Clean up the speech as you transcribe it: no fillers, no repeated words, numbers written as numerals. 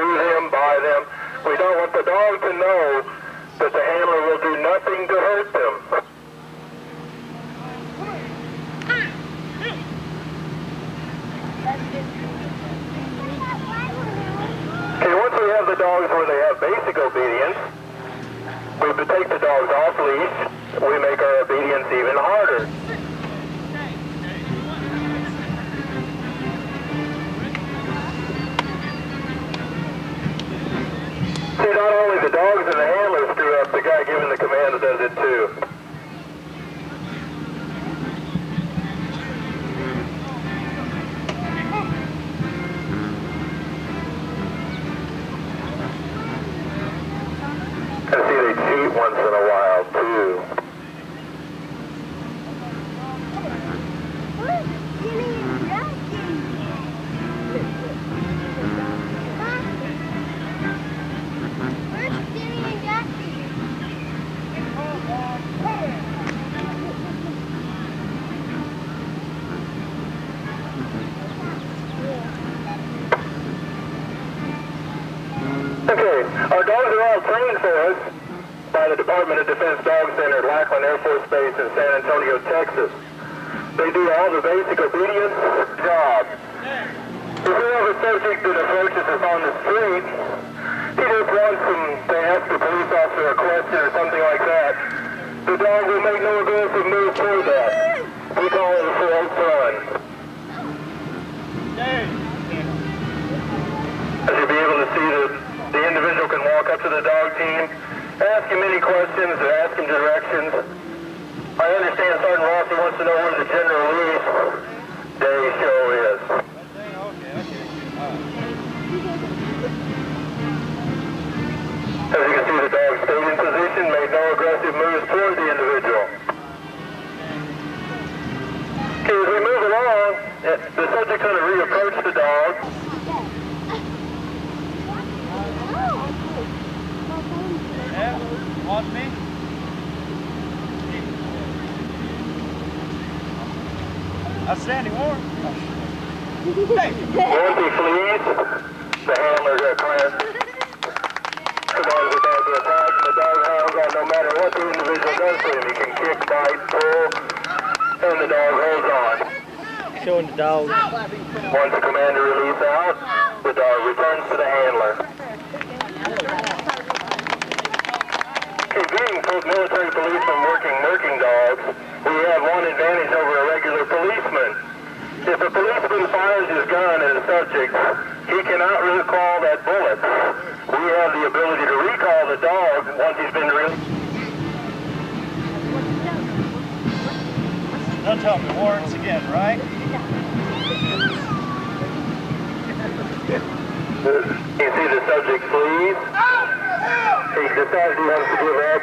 use them, buy them. We don't want the dog to know that the handler will do nothing to hurt them. Okay, once we have the dogs where they have basic obedience, we take the dogs off leash, we make our obedience even harder. See, not only the dogs and the handlers screw up, the guy giving the command does it too. I see they cheat once in a while too. Okay, our dogs are all trained for us by the Department of Defense Dog Center at Lackland Air Force Base in San Antonio, Texas. They do all the basic obedience jobs. If we have a subject that approaches us on the street, he just wants to ask the police officer a question or something like that, the dog will make no aggressive move toward that. We call it a full run. As you'll be able to see that the individual can walk up to the dog team, ask him any questions, or ask him directions. I understand Sergeant Rossi wants to know where the general lease day show is. As you can see, the dog stayed in position, made no aggressive moves toward the individual. Okay, as we move along, the subject's going to reapproach the dog. Want me? Outstanding warrant. Hey. Once he flees, the handler commands the dog to attack, and the dog hounds on no matter what the individual does to him. He can kick, bite, pull, and the dog holds on. Showing the dog. Once the commander release out, the dog returns to the handler. Being military policemen working dogs, we have one advantage over a regular policeman. If a policeman fires his gun at a subject, he cannot recall that bullet. We have the ability to recall the dog once he's been released. Don't tell me warrants again, right? You see the subject flees. He decides he wants to give up.